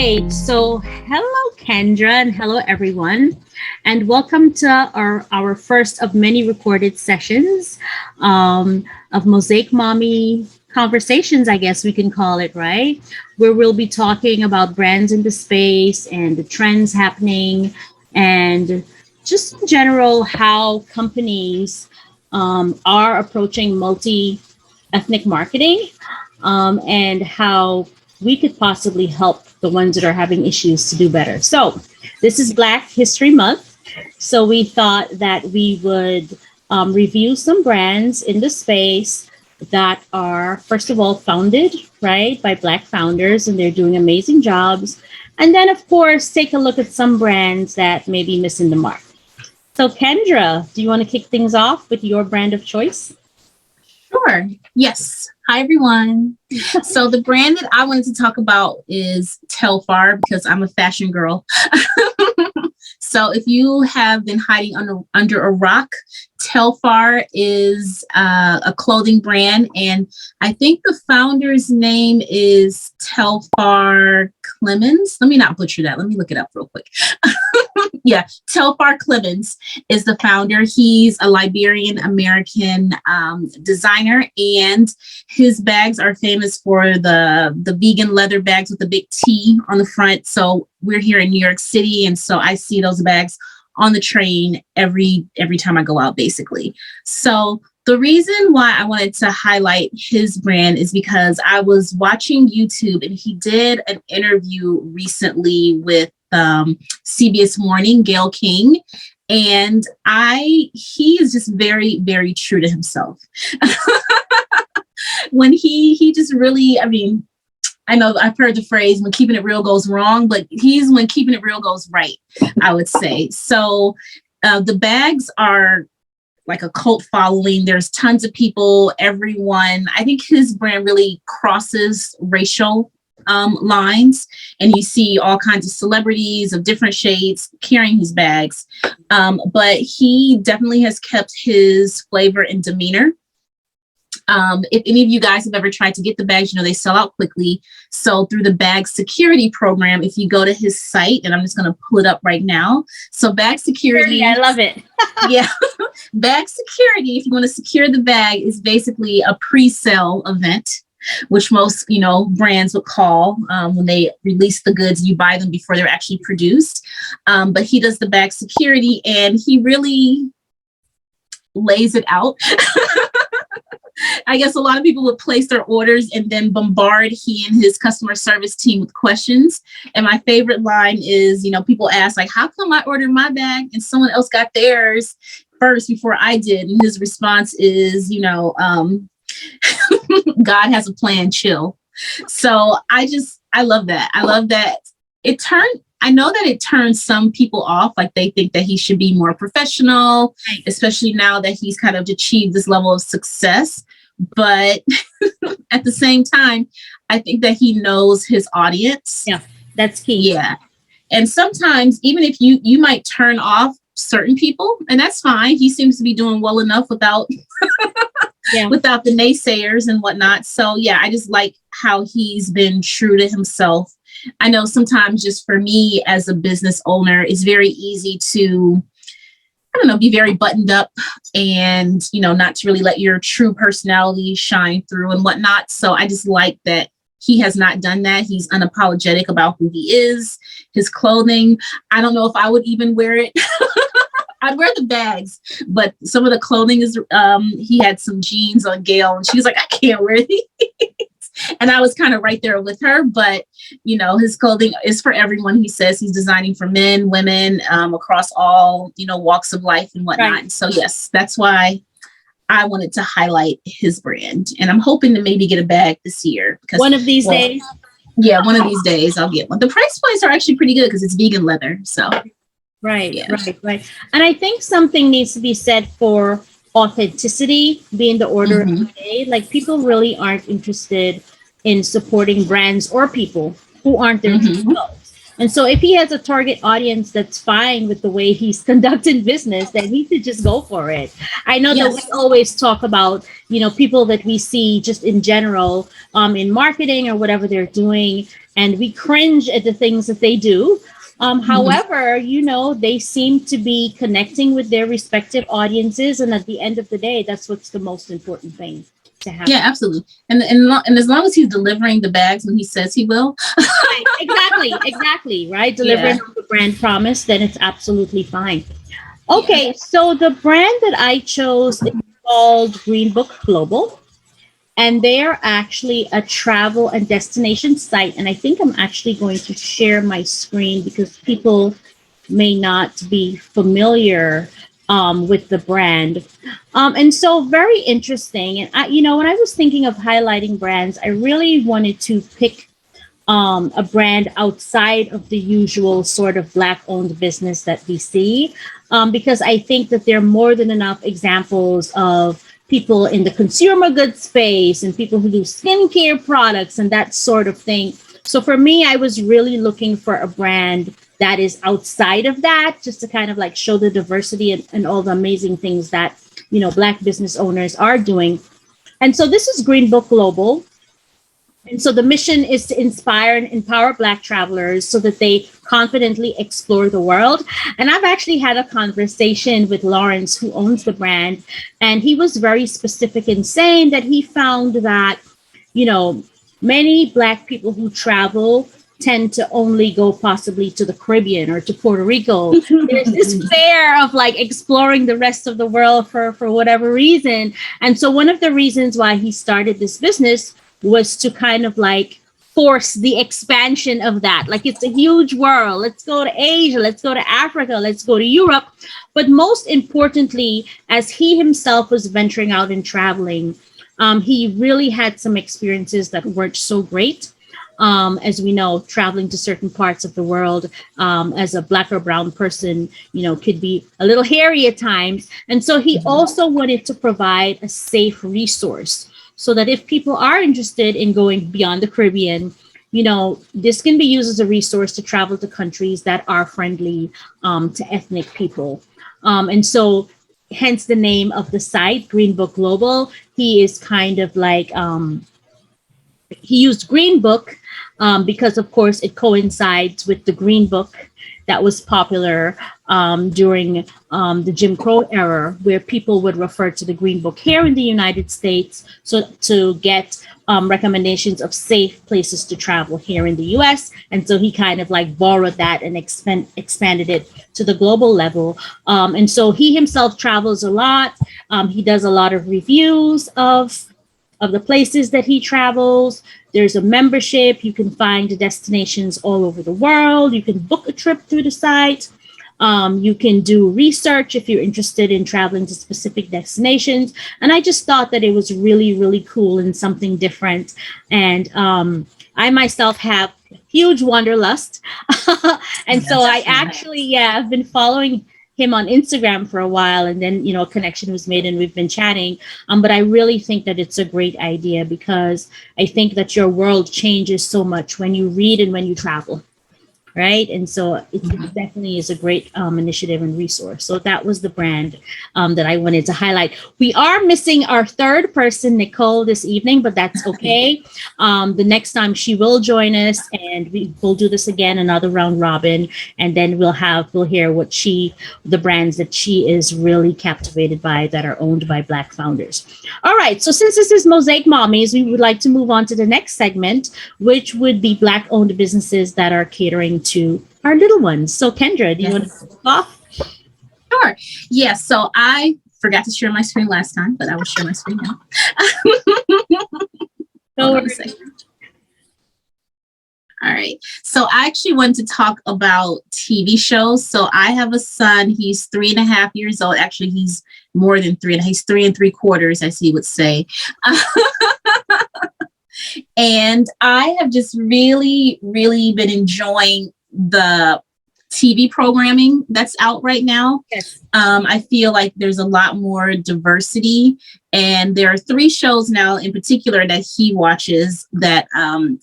right. So, hello, Kendra, and hello, everyone. And welcome to our first of many recorded sessions of Mosaic Mommy conversations, I guess we can call it, right? Where we'll be talking about brands in the space and the trends happening and just in general how companies are approaching multi ethnic marketing and how we could possibly help the ones that are having issues to do better. So, this is Black History Month. So, we thought that we would review some brands in the space that are, first of all, founded, right, by Black founders, and they're doing amazing jobs. And then, of course, take a look at some brands that may be missing the mark. So, Kendra, do you want to kick things off with your brand of choice? Sure. Yes. Hi, everyone. So the brand that I wanted to talk about is Telfar because I'm a fashion girl. So if you have been hiding under a rock, Telfar is a clothing brand. And I think the founder's name is Telfar Clemens. Let me not butcher that. Let me look it up real quick. Yeah, Telfar Clemens is the founder. He's a Liberian American designer, and his bags are famous for the vegan leather bags with the big T on the front. So we're here in New York City, and so I see those bags on the train every time I go out, basically. So the reason why I wanted to highlight his brand is because I was watching YouTube, and he did an interview recently with CBS Morning, Gayle King, and he is just very, very true to himself. When he just really, I mean, I know I've heard the phrase when keeping it real goes wrong, but he's when keeping it real goes right, I would say. So the bags are like a cult following. There's tons of people, everyone. I think his brand really crosses racial lines, and you see all kinds of celebrities of different shades carrying his bags. But he definitely has kept his flavor and demeanor. If any of you guys have ever tried to get the bags, you know, they sell out quickly. So through the bag security program, if you go to his site, and I'm just going to pull it up right now. So bag security. I love it. Yeah. Bag security, if you want to secure the bag, is basically a pre-sale event, which most, brands would call when they release the goods. You buy them before they're actually produced. But he does the bag security, and he really lays it out. I guess a lot of people would place their orders and then bombard he and his customer service team with questions. And my favorite line is, people ask, like, how come I ordered my bag and someone else got theirs first before I did? And his response is, God has a plan, chill. So I love that. I love that I know that it turns some people off. Like, they think that he should be more professional, especially now that he's kind of achieved this level of success. But at the same time, I think that he knows his audience. Yeah, that's key. Yeah. And sometimes even if you might turn off certain people, and that's fine. He seems to be doing well enough without without the naysayers and whatnot. So yeah, I just like how he's been true to himself. I know sometimes just for me as a business owner, it's very easy to, be very buttoned up and, not to really let your true personality shine through and whatnot. So I just like that he has not done that. He's unapologetic about who he is, his clothing. I don't know if I would even wear it. I'd wear the bags, but some of the clothing is, he had some jeans on Gayle, and she was like, I can't wear these. And I was kind of right there with her, but, his clothing is for everyone. He says he's designing for men, women, across all, walks of life and whatnot. Right. So yes, that's why I wanted to highlight his brand, and I'm hoping to maybe get a bag this year. Because one of these days. Yeah, one of these days I'll get one. The price points are actually pretty good because it's vegan leather. So. Right. And I think something needs to be said for authenticity being the order of the day. Like, people really aren't interested in supporting brands or people who aren't their true selves. And so if he has a target audience that's fine with the way he's conducting business, then he should just go for it. I know that we Yes. always talk about, people that we see just in general, in marketing or whatever they're doing, and we cringe at the things that they do. Mhm. However, they seem to be connecting with their respective audiences. And at the end of the day, that's what's the most important thing to Yeah, happen. absolutely. And as long as he's delivering the bags when he says he will. Right. Exactly. Right. Yeah. Delivering on the brand promise, then it's absolutely fine. Yeah. Okay. So the brand that I chose is called Green Book Global. And they are actually a travel and destination site. And I think I'm actually going to share my screen because people may not be familiar with the brand. And so very interesting. And when I was thinking of highlighting brands, I really wanted to pick a brand outside of the usual sort of Black owned business that we see, because I think that there are more than enough examples of people in the consumer goods space and people who do skincare products and that sort of thing. So for me, I was really looking for a brand that is outside of that, just to kind of like show the diversity and all the amazing things that, Black business owners are doing. And so this is Green Book Global. And so the mission is to inspire and empower Black travelers so that they confidently explore the world. And I've actually had a conversation with Lawrence, who owns the brand, and he was very specific in saying that he found that, you know, many Black people who travel tend to only go possibly to the Caribbean or to Puerto Rico. There's this fear of like exploring the rest of the world for whatever reason. And so one of the reasons why he started this business was to kind of like force the expansion of that. Like it's a huge world. Let's go to Asia, let's go to Africa, let's go to Europe. But most importantly, as he himself was venturing out and traveling, he really had some experiences that weren't so great. As we know, traveling to certain parts of the world as a Black or brown person, could be a little hairy at times. And so he also wanted to provide a safe resource so that if people are interested in going beyond the Caribbean, this can be used as a resource to travel to countries that are friendly to ethnic people. And so hence the name of the site, Green Book Global. He is kind of like, he used Green Book because, of course, it coincides with the Green Book that was popular during the Jim Crow era, where people would refer to the Green Book here in the United States, so to get recommendations of safe places to travel here in the US. And so he kind of like borrowed that and expanded it to the global level. And so he himself travels a lot. He does a lot of reviews of the places that he travels. There's a membership. You can find destinations all over the world. You can book a trip through the site. You can do research if you're interested in traveling to specific destinations. And I just thought that it was really, really cool and something different. And I myself have huge wanderlust. And so I actually, I've been following him on Instagram for a while, and then a connection was made and we've been chatting. But I really think that it's a great idea because I think that your world changes so much when you read and when you travel. Right. And so it definitely is a great initiative and resource. So that was the brand that I wanted to highlight. We are missing our third person, Nicole, this evening, but that's okay. The next time she will join us and we will do this again, another round robin. And then we'll hear what the brands that she is really captivated by that are owned by Black founders. All right. So since this is Mosaic Mommies, we would like to move on to the next segment, which would be Black owned businesses that are catering to our little ones. So Kendra, do you want to kick off? Sure. Yeah. So I forgot to share my screen last time, but I will share my screen now. Hold on a second. All right. So I actually wanted to talk about TV shows. So I have a son. He's 3.5 years old. Actually, he's more than three. He's 3 3/4, as he would say. And I have just really, really been enjoying the TV programming that's out right now. Yes. I feel like there's a lot more diversity, and there are 3 shows now in particular that he watches that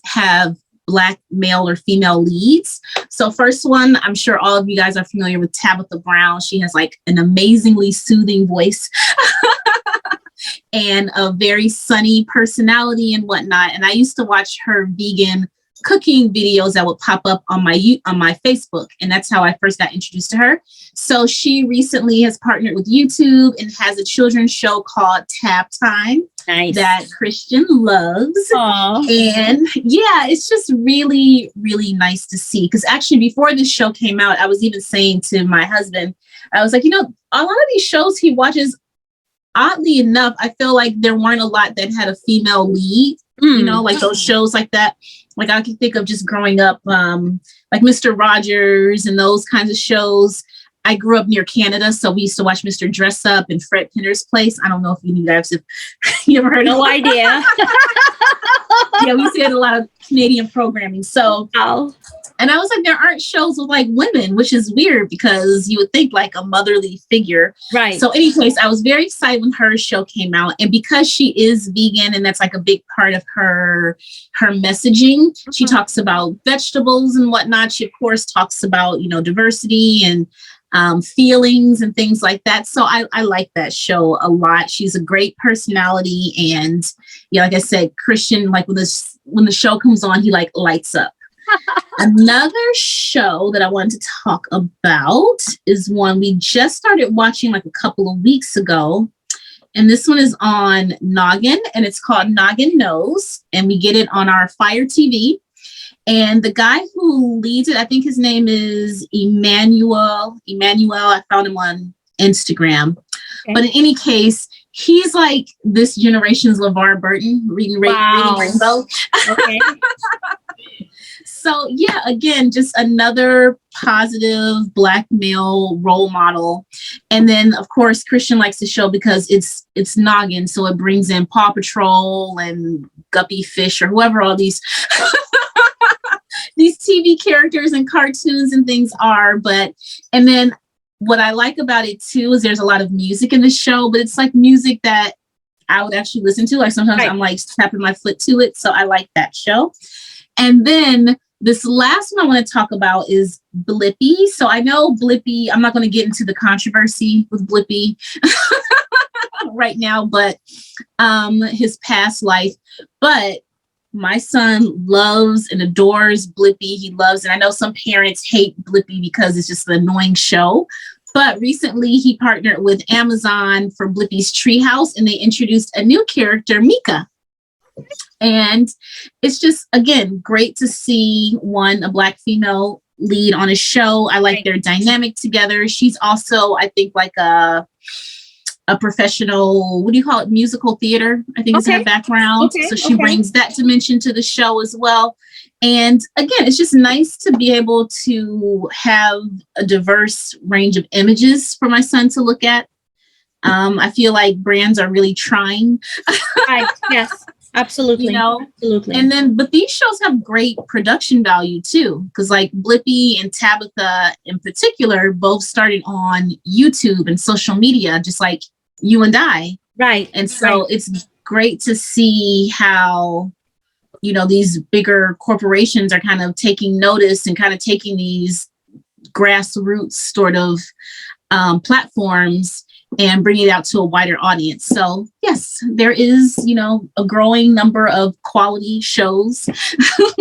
have Black male or female leads. So first one, I'm sure all of you guys are familiar with Tabitha Brown. She has like an amazingly soothing voice and a very sunny personality and whatnot. And I used to watch her vegan cooking videos that would pop up on my Facebook, and that's how I first got introduced to her. So she recently has partnered with YouTube and has a children's show called Tab Time. Nice. That Christian loves. Aww. And yeah, it's just really, really nice to see. Because actually, before this show came out, I was even saying to my husband, I was like, a lot of these shows he watches, oddly enough, I feel like there weren't a lot that had a female lead. Like those shows like that. Like I can think of just growing up, like Mr. Rogers and those kinds of shows. I grew up near Canada, so we used to watch Mr. Dress Up and Fred Penner's Place. I don't know if you guys have you ever heard of it? No idea. Yeah, we used to get a lot of Canadian programming. So, and I was like, there aren't shows with like women, which is weird because you would think like a motherly figure. Right. So anyways, I was very excited when her show came out. And because she is vegan and that's like a big part of her messaging, she talks about vegetables and whatnot. She, of course, talks about, diversity and feelings and things like that. So I like that show a lot. She's a great personality. And like I said, Christian, like when the show comes on, he like lights up. Another show that I wanted to talk about is one we just started watching like a couple of weeks ago. And this one is on Noggin, and it's called Noggin Knows. And we get it on our Fire TV. And the guy who leads it, I think his name is Emmanuel. I found him on Instagram. Okay. But in any case, he's like this generation's LeVar Burton, reading Rainbow. Okay. So yeah, again, just another positive Black male role model. And then of course, Christian likes the show because it's Noggin. So it brings in Paw Patrol and Guppy Fish or whoever all these these TV characters and cartoons and things are. And then what I like about it too is there's a lot of music in the show, but it's like music that I would actually listen to. Like sometimes I'm like tapping my foot to it. So I like that show. And then this last one I want to talk about is Blippi. So I know Blippi, I'm not going to get into the controversy with Blippi right now, but his past life. But my son loves and adores Blippi. He loves, and I know some parents hate Blippi because it's just an annoying show. But recently he partnered with Amazon for Blippi's Treehouse, and they introduced a new character, Mika. And it's just, again, great to see a Black female lead on a show. I like their dynamic together. She's also, I think, like a professional, what do you call it? Musical theater, I think is in her background. So she brings that dimension to the show as well. And again, it's just nice to be able to have a diverse range of images for my son to look at. I feel like brands are really trying. Right. Yes. Absolutely. Absolutely. And then, but these shows have great production value too, because like Blippi and Tabitha in particular both started on YouTube and social media, just like you and I. Right. And so it's great to see how, these bigger corporations are kind of taking notice and kind of taking these grassroots sort of platforms and bring it out to a wider audience. So yes, there is, a growing number of quality shows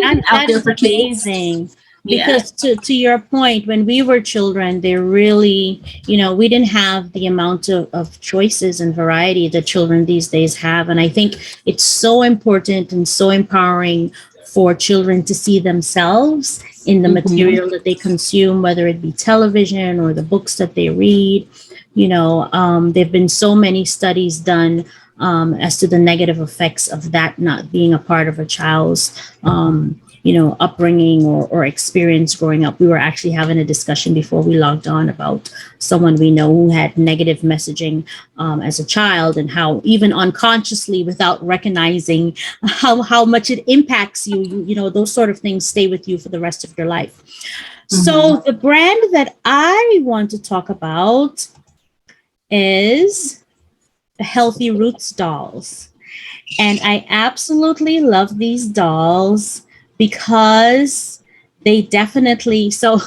out there for kids. Amazing. Because to your point, when we were children, they really, we didn't have the amount of choices and variety that children these days have. And I think it's so important and so empowering for children to see themselves in the material that they consume, whether it be television or the books that they read. There've been so many studies done as to the negative effects of that not being a part of a child's, upbringing or experience growing up. We were actually having a discussion before we logged on about someone we know who had negative messaging as a child, and how even unconsciously, without recognizing how much it impacts you, those sort of things stay with you for the rest of your life. So the brand that I want to talk about is the Healthy Roots dolls. And I absolutely love these dolls. because they definitely, so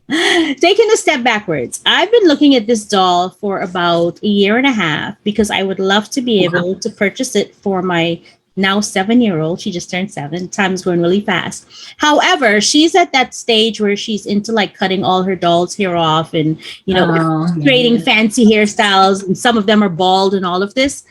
taking a step backwards, I've been looking at this doll for about a year and a half because I would love to be Wow. able to purchase it for my now 7 year old. She just turned 7. Time's going really fast. However, she's at that stage where she's into like cutting all her dolls' hair off and, Oh, creating yeah. fancy hairstyles. And some of them are bald and all of this.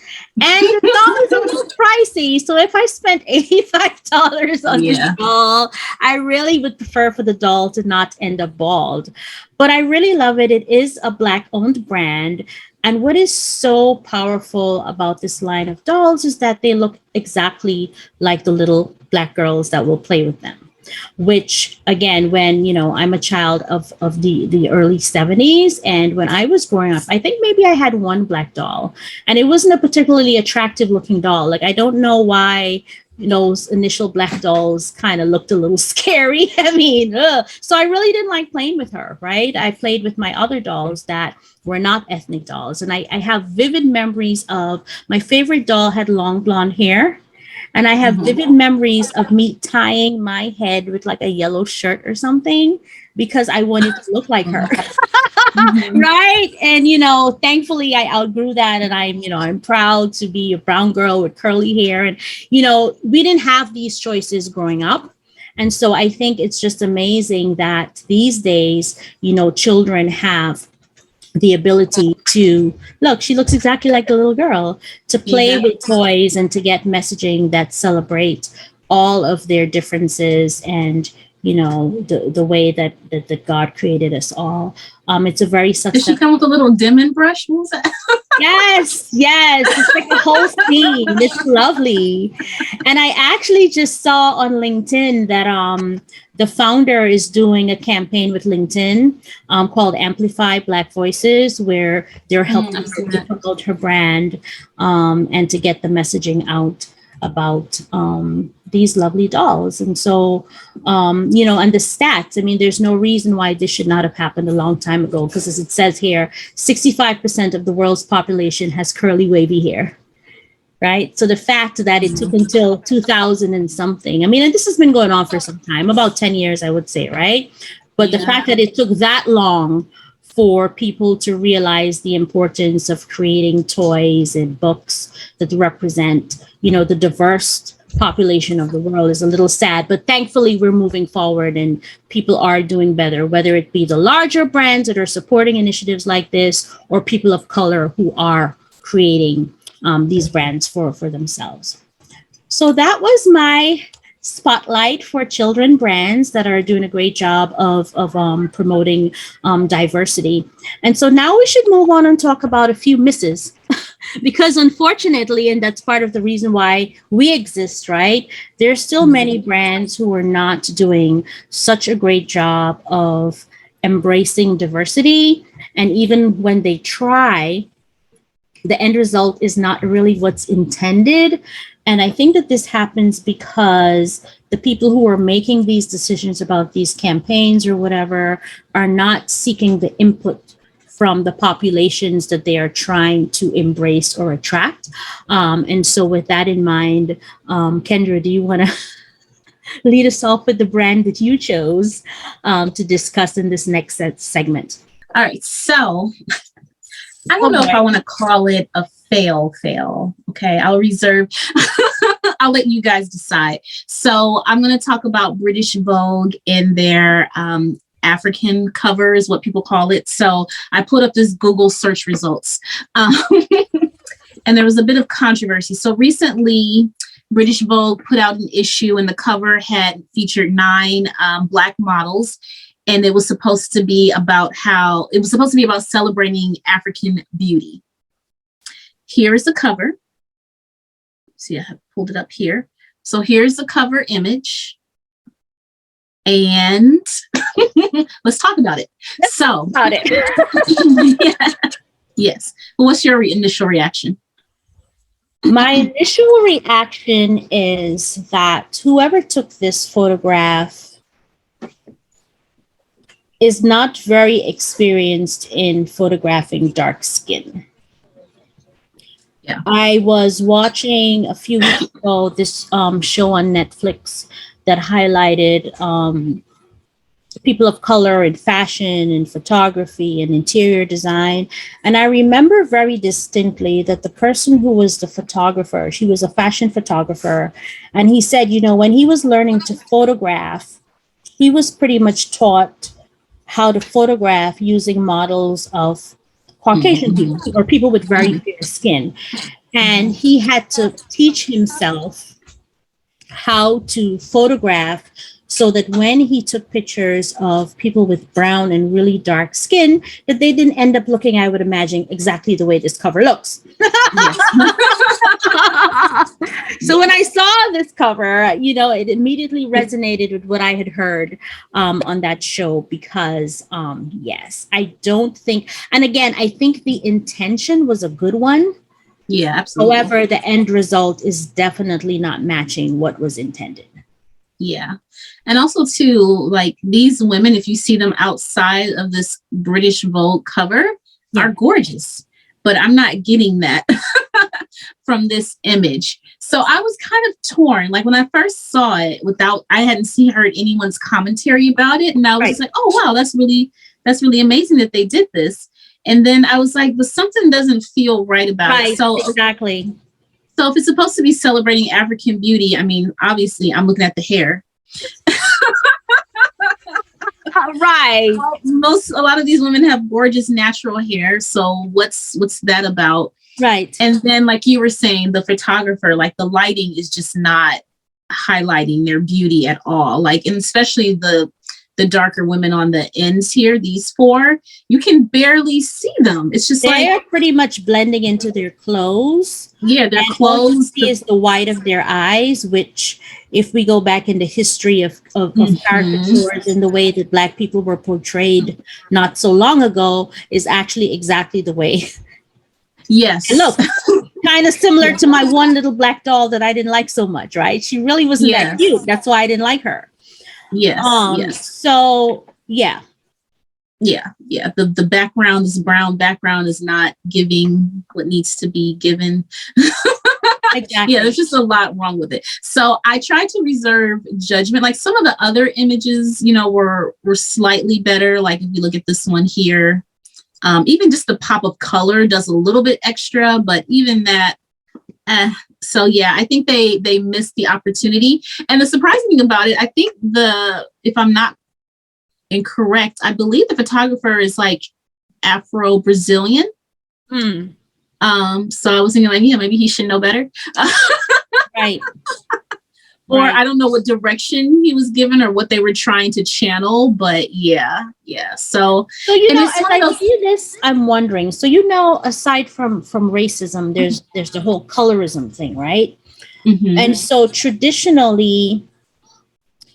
And the doll is a little pricey. So if I spent $85 on this Yeah. doll, I really would prefer for the doll to not end up bald. But I really love it. It is a Black owned brand. And what is so powerful about this line of dolls is that they look exactly like the little Black girls that will play with them. Which again, when I'm a child of the early 70s, and when I was growing up, I think maybe I had one Black doll, and it wasn't a particularly attractive looking doll. Like, I don't know why those initial Black dolls kind of looked a little scary. I mean, ugh. So I really didn't like playing with her, right? I played with my other dolls that were not ethnic dolls. And I have vivid memories of my favorite doll had long blonde hair. And I have vivid memories of me tying my head with like a yellow shirt or something because I wanted to look like her. Mhm. Right. And, thankfully I outgrew that. And I'm proud to be a brown girl with curly hair. And, we didn't have these choices growing up. And so I think it's just amazing that these days, children have the ability to look, she looks exactly like the little girl, to play Yeah. with toys and to get messaging that celebrate all of their differences and the way that God created us all. It's a very Did she successful. come with a little dimming brush? What was that? Yes, it's like a whole scene. It's lovely. And I actually just saw on LinkedIn that the founder is doing a campaign with LinkedIn called Amplify Black Voices, where they're helping I've her seen to that. promote her brand and to get the messaging out about these lovely dolls. And so, and the stats, I mean, there's no reason why this should not have happened a long time ago, because as it says here, 65% of the world's population has curly, wavy hair. Right. So the fact that it took Mhm. until 2000 and something, I mean, and this has been going on for some time, about 10 years, I would say. Right. But the Yeah. fact that it took that long for people to realize the importance of creating toys and books that represent, the diverse population of the world is a little sad. But thankfully, we're moving forward and people are doing better, whether it be the larger brands that are supporting initiatives like this or people of color who are creating these brands for themselves. So that was my spotlight for children brands that are doing a great job of promoting diversity. And so now we should move on and talk about a few misses. Because unfortunately, and that's part of the reason why we exist, right? There's still many brands who are not doing such a great job of embracing diversity. And even when they try, the end result is not really what's intended. And I think that this happens because the people who are making these decisions about these campaigns or whatever are not seeking the input from the populations that they are trying to embrace or attract. And so, with that in mind, Kendra, do you want to lead us off with the brand that you chose to discuss in this next segment? All right. So I Oh don't know if I boy. want to call it a fail. Okay. I'll reserve. I'll let you guys decide. So I'm going to talk about British Vogue in their African cover is what people call it. So I put up this Google search results. Um, and there was a bit of controversy. So recently, British Vogue put out an issue, and the cover had featured 9 Black models. And it was supposed to be about celebrating African beauty. Here's the cover. See, I have pulled it up here. So here's the cover image. And let's talk about it. About it. Yeah. Yes. Well, what's your initial reaction? My initial reaction is that whoever took this photograph is not very experienced in photographing dark skin. Yeah. I was watching a few weeks ago this show on Netflix that highlighted people of color in fashion and photography and interior design. And I remember very distinctly that the person who was the photographer, she was a fashion photographer. And he said, you know, when he was learning to photograph, he was pretty much taught how to photograph using models of Caucasian people or people with very fair skin. And he had to teach himself how to photograph so that when he took pictures of people with brown and really dark skin, that they didn't end up looking, I would imagine, exactly the way this cover looks. So when I saw this cover, you know, it immediately resonated with what I had heard on that show because, yes, I don't think, and again, I think the intention was a good one. Yeah, absolutely. However, the end result is definitely not matching what was intended. Yeah. And also too, like these women, if you see them outside of this British Vogue cover, are gorgeous. But I'm not getting that from this image. So I was kind of torn. Like when I first saw it I hadn't heard anyone's commentary about it. And I was just like, oh wow, that's really amazing that they did this. And then I was like, but something doesn't feel right about it. So exactly. So if it's supposed to be celebrating African beauty, I mean, obviously I'm looking at the hair. Right. A lot of these women have gorgeous natural hair. So what's that about? Right. And then like you were saying, the photographer, like the lighting is just not highlighting their beauty at all. Like, and especially the darker women on the ends here, these four, you can barely see them. It's just they're pretty much blending into their clothes. Yeah, their clothes. All you see is the white of their eyes, which if we go back in the history of caricatures and the way that Black people were portrayed not so long ago is actually exactly the way. Yes. Look, kind of similar to my one little black doll that I didn't like so much, right? She really wasn't that cute. That's why I didn't like her. Yes. Yes. So yeah. The background, this brown background, is not giving what needs to be given. Exactly. Yeah, there's just a lot wrong with it. So I tried to reserve judgment. Like some of the other images, you know, were slightly better. Like if you look at this one here, even just the pop of color does a little bit extra, but even that. So yeah, I think they missed the opportunity. And the surprising thing about it, I think if I'm not incorrect, I believe the photographer is like Afro-Brazilian. So I was thinking like, yeah, maybe he should know better. Right. Or I don't know what direction he was given or what they were trying to channel, but yeah. So you know, as I see this, I'm wondering. So you know, aside from racism, there's the whole colorism thing, right? And so traditionally,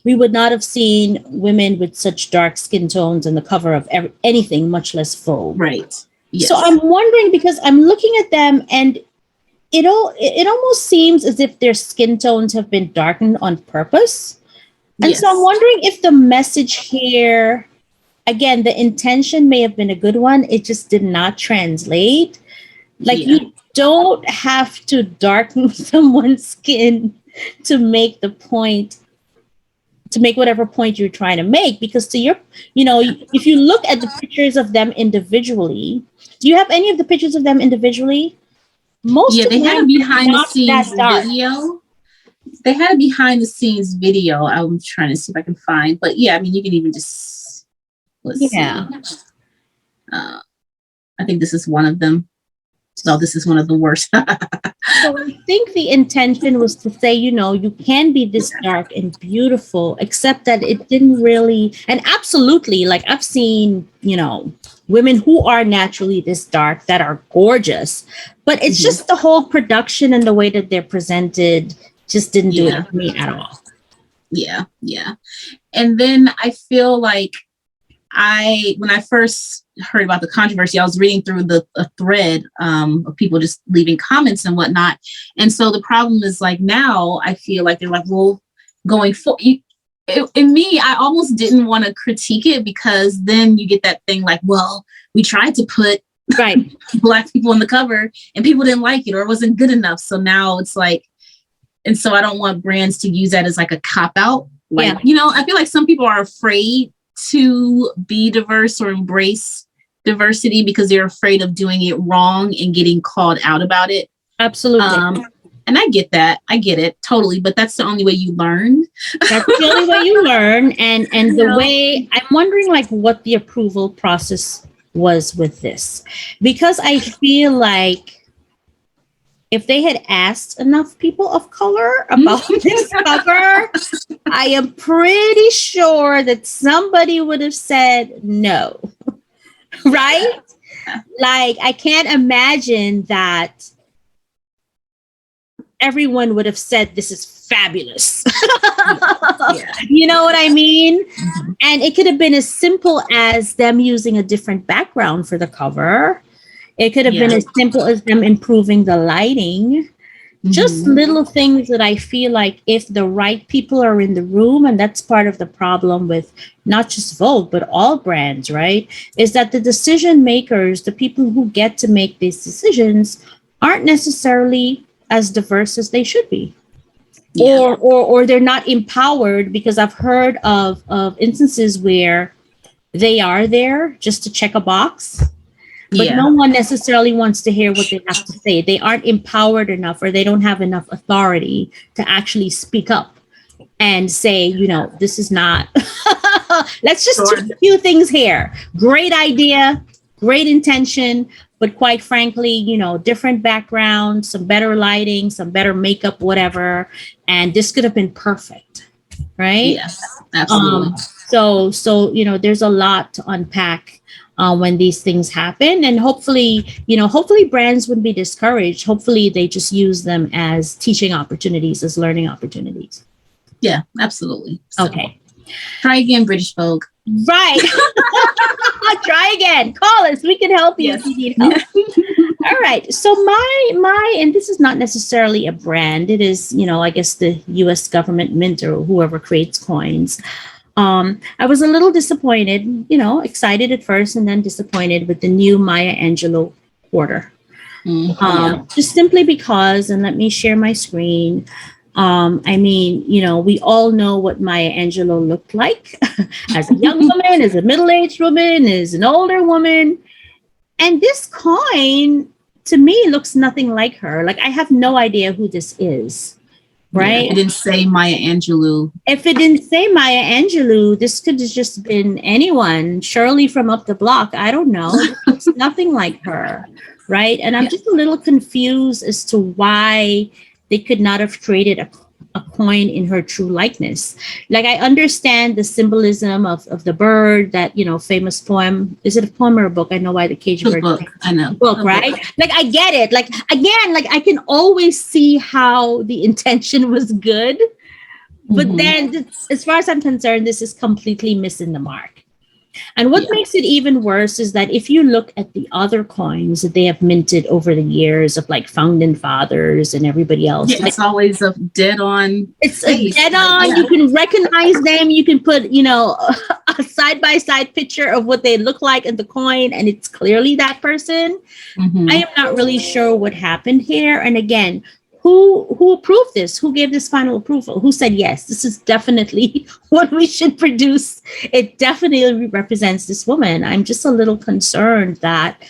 we would not have seen women with such dark skin tones on the cover of anything, much less Vogue. Right. Yes. So I'm wondering because I'm looking at them and it almost seems as if their skin tones have been darkened on purpose. And so I'm wondering if the message here, again, the intention may have been a good one. It just did not translate. Like you don't have to darken someone's skin to make the point, to make whatever point you're trying to make, because to your, you know, if you look at the pictures of them individually, do you have any of the pictures of them individually? Most they had a behind the scenes video. They had a behind the scenes video. I'm trying to see if I can find, but yeah, I mean, you can even just let's see. I think this is one of them. No, this is one of the worst. So I think the intention was to say, you know, you can be this dark and beautiful, except that it didn't really, and absolutely, like I've seen, you know, women who are naturally this dark that are gorgeous, but it's just the whole production and the way that they're presented just didn't do it for me at all. Yeah. And then I feel like when I first heard about the controversy, I was reading through a thread of people just leaving comments and whatnot. And so the problem is like now I feel like they're like, well, going forward, in me, I almost didn't want to critique it because then you get that thing like, well, we tried to put Right. Black people on the cover, and people didn't like it or it wasn't good enough. So now it's like, and so I don't want brands to use that as like a cop out. Like, I feel like some people are afraid to be diverse or embrace diversity because they're afraid of doing it wrong and getting called out about it. Absolutely. And I get that. I get it totally. But that's the only way you learn. That's the only way you learn. And the way I'm wondering like what the approval process was with this. Because I feel like if they had asked enough people of color about this cover, I am pretty sure that somebody would have said no. Right? Like, I can't imagine that everyone would have said this is fabulous. You know what I mean? Mm-hmm. And it could have been as simple as them using a different background for the cover. It could have been as simple as them improving the lighting. Just little things that I feel like if the right people are in the room, and that's part of the problem with not just Vogue, but all brands, right? Is that the decision makers, the people who get to make these decisions, aren't necessarily as diverse as they should be. Or they're not empowered, because I've heard of instances where they are there just to check a box, but no one necessarily wants to hear what they have to say. They aren't empowered enough, or they don't have enough authority to actually speak up and say, this is not. Let's just do a few things here. Great idea, great intention, but quite frankly, different background, some better lighting, some better makeup, whatever, and this could have been perfect, right? Yes, absolutely. So there's a lot to unpack when these things happen, and hopefully brands wouldn't be discouraged. Hopefully they just use them as teaching opportunities, as learning opportunities. Yeah, absolutely. So, okay, try again, British Vogue. Right. Try again. Call us. We can help you if you need help. All right. So my and this is not necessarily a brand. It is, I guess the U.S. government mint or whoever creates coins. I was a little disappointed, excited at first and then disappointed with the new Maya Angelou quarter. Just simply because, and let me share my screen. We all know what Maya Angelou looked like as a young woman, as a middle-aged woman, as an older woman. And this coin, to me, looks nothing like her. Like, I have no idea who this is. Right? It didn't say Maya Angelou. If it didn't say Maya Angelou, this could have just been anyone. Shirley from up the block. I don't know. It's nothing like her. Right? And I'm just a little confused as to why they could not have created a coin in her true likeness. Like, I understand the symbolism of the bird, that, famous poem. Is it a poem or a book? I know why the cage bird. Book. I know. Book, right? Like, I get it. Like, again, like, I can always see how the intention was good. But then, as far as I'm concerned, this is completely missing the mark. And what makes it even worse is that if you look at the other coins that they have minted over the years of like founding fathers and everybody else, it's always a dead on. It's a dead on. You can recognize them. You can put, a side by side picture of what they look like in the coin, and it's clearly that person. I am not really sure what happened here. And again, who approved this? Who gave this final approval? Who said, yes, this is definitely what we should produce? It definitely represents this woman. I'm just a little concerned that,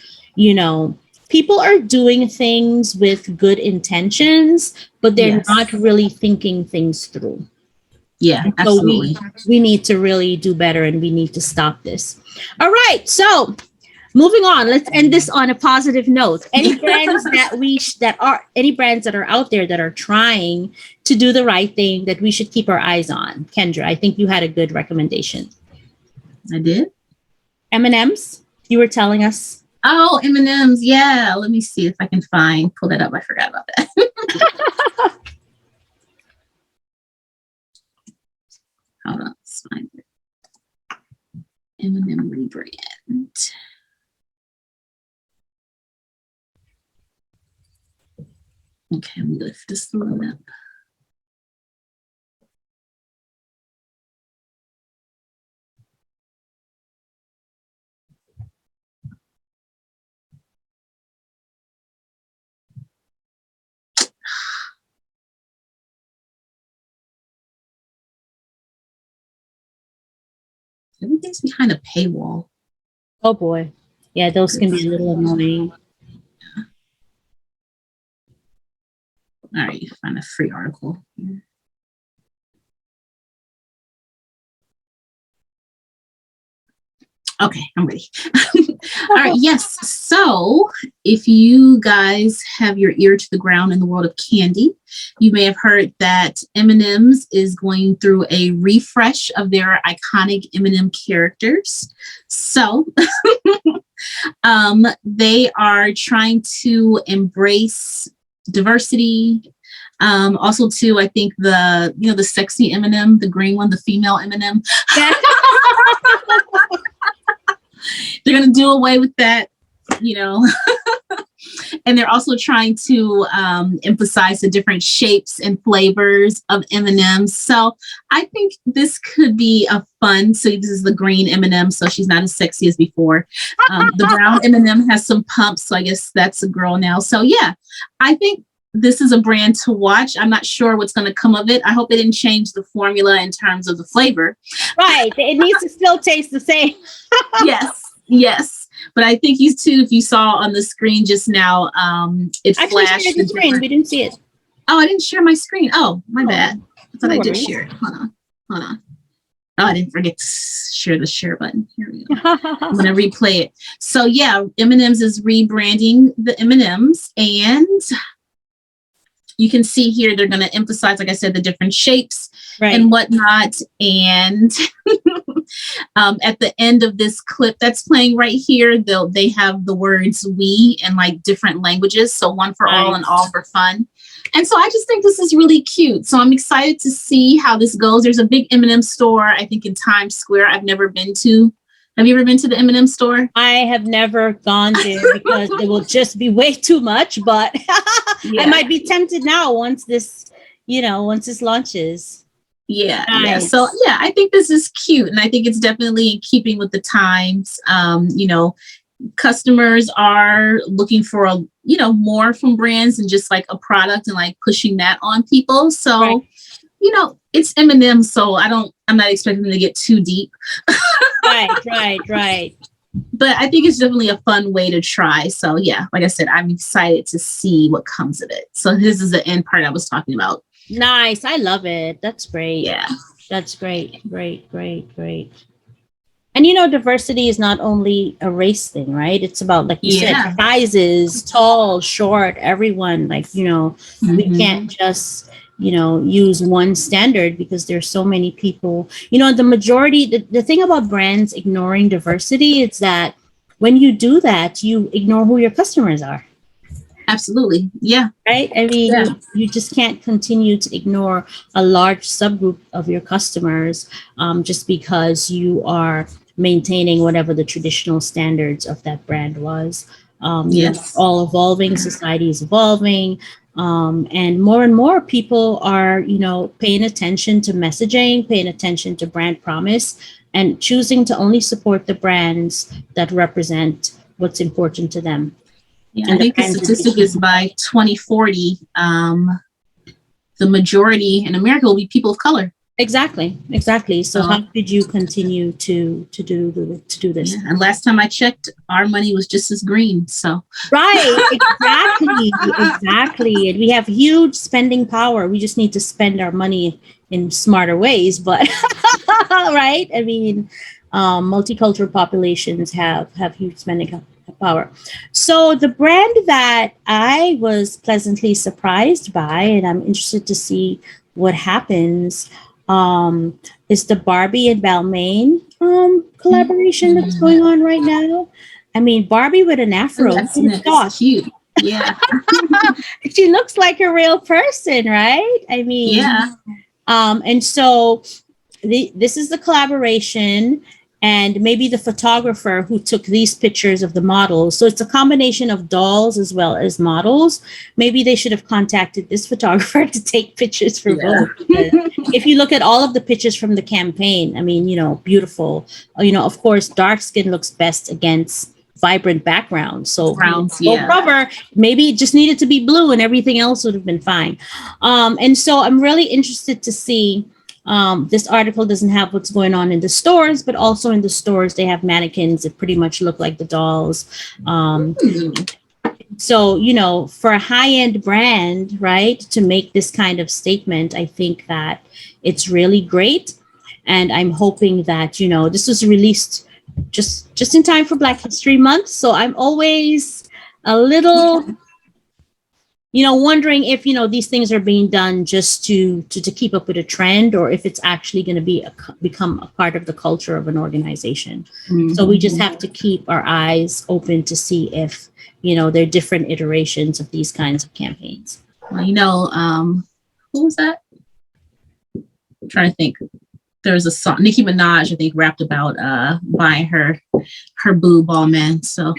people are doing things with good intentions, but they're not really thinking things through. Yeah, so absolutely. We need to really do better, and we need to stop this. All right. So moving on, let's end this on a positive note. Any brands any brands that are out there that are trying to do the right thing that we should keep our eyes on? Kendra, I think you had a good recommendation. I did. M&Ms, you were telling us. Oh, M&Ms. Yeah. Let me see if I can pull that up. I forgot about that. Hold on. Let's find it. M&M rebrand. Okay, I'm lift this load up. Everything's behind a paywall. Oh boy. Yeah, those can be a little annoying. All right, find a free article. Okay, I'm ready. All right, yes. So if you guys have your ear to the ground in the world of candy, you may have heard that M&M's is going through a refresh of their iconic M&M characters. So they are trying to embrace diversity. Also, too, I think the sexy M&M, the green one, the female M&M. They're going to do away with that, and they're also trying to emphasize the different shapes and flavors of M&Ms. So I think this could be a fun. So this is the green M&M, so she's not as sexy as before. The brown M&M has some pumps, so I guess that's a girl now. So yeah, I think this is a brand to watch. I'm not sure what's going to come of it. I hope it didn't change the formula in terms of the flavor. Right. It needs to still taste the same. Yes. But I think you too, if you saw on the screen just now, it actually flashed. Shared the screen. We didn't see it. Oh, I didn't share my screen. Oh, my bad. I thought I did share it. Hold on. Oh, I didn't forget to share the share button. Here we go. I'm going to replay it. So yeah, M&M's is rebranding the M&M's, and you can see here they're going to emphasize, like I said, the different shapes and whatnot. And at the end of this clip that's playing right here, they have the words "we" in like different languages. So one for all and all for fun. And so I just think this is really cute. So I'm excited to see how this goes. There's a big M&M store, I think, in Times Square. I've never been to. Have you ever been to the M&M store? I have never gone there because it will just be way too much, but I might be tempted now once this launches. Yeah. So yeah, I think this is cute, and I think it's definitely in keeping with the times. Customers are looking for more from brands and just like a product and like pushing that on people. So it's M&M, so I'm not expecting them to get too deep. Right. But I think it's definitely a fun way to try. So yeah, like I said, I'm excited to see what comes of it. So this is the end part I was talking about. Nice. I love it. That's great. Yeah. That's great. Great. And diversity is not only a race thing, right? It's about, like you said, sizes, tall, short, everyone. Like, we can't just use one standard because there's so many people. The majority, the thing about brands ignoring diversity is that when you do that, you ignore who your customers are. Absolutely. Yeah. Right. I mean, you just can't continue to ignore a large subgroup of your customers just because you are maintaining whatever the traditional standards of that brand was. All evolving, society is evolving. And more people are, paying attention to messaging, paying attention to brand promise, and choosing to only support the brands that represent what's important to them. Yeah, I think the statistic is by 2040, the majority in America will be people of color. Exactly. So how could you continue to do this? Yeah. And last time I checked, our money was just as green. So right, exactly. And we have huge spending power. We just need to spend our money in smarter ways. But right, I mean, multicultural populations have huge spending power. So the brand that I was pleasantly surprised by, and I'm interested to see what happens, is the Barbie and Balmain collaboration that's going on right now. I mean, Barbie with an afro. That's cute. Yeah. She looks like a real person, right? I mean, yeah. And so this is the collaboration, and maybe the photographer who took these pictures of the models. So it's a combination of dolls as well as models. Maybe they should have contacted this photographer to take pictures for Vogue. If you look at all of the pictures from the campaign, I mean, beautiful. Of course, dark skin looks best against vibrant backgrounds. So cover, maybe it just needed to be blue and everything else would have been fine. And so I'm really interested to see This article doesn't have what's going on in the stores, but also in the stores, they have mannequins that pretty much look like the dolls. So, for a high-end brand, right, to make this kind of statement, I think that it's really great. And I'm hoping that, this was released just in time for Black History Month. So I'm always a little, wondering if, these things are being done just to keep up with a trend, or if it's actually going to become a part of the culture of an organization. Mm-hmm. So we just have to keep our eyes open to see if, there are different iterations of these kinds of campaigns. Well, who was that? I'm trying to think. There's a song, Nicki Minaj, I think, rapped about buying her boob all men. So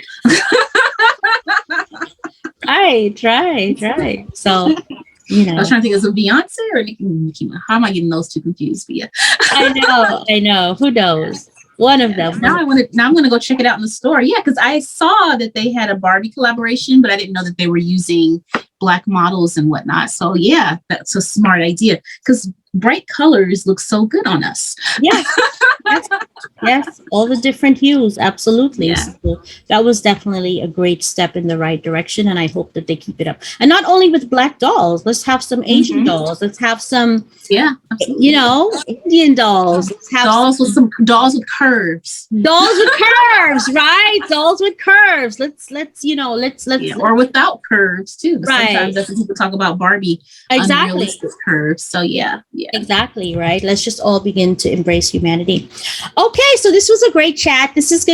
right. So I was trying to think, is it Beyonce or Nicki Minaj? How am I getting those two confused? But yeah. I know. Who knows? One of them. Now I'm gonna go check it out in the store. Yeah, because I saw that they had a Barbie collaboration, but I didn't know that they were using Black models and whatnot. So yeah, that's a smart idea, because bright colors look so good on us. Yes, all the different hues, absolutely. Yeah. So that was definitely a great step in the right direction, and I hope that they keep it up. And not only with Black dolls, let's have some Asian dolls. Let's have some, Indian dolls. Let's have dolls with curves. Dolls with curves, right? Dolls with curves. Let's or without curves too. Right. Sometimes that's when people talk about Barbie. Exactly. Curves. So yeah. Exactly, right? Let's just all begin to embrace humanity. Okay, so this was a great chat. This was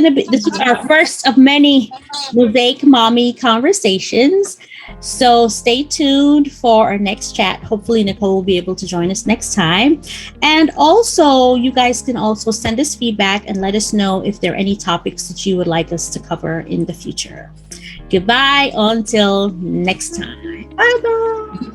our first of many Mosaic Mommy conversations. So stay tuned for our next chat. Hopefully Nicole will be able to join us next time. And also, you guys can also send us feedback and let us know if there are any topics that you would like us to cover in the future. Goodbye until next time. Bye-bye.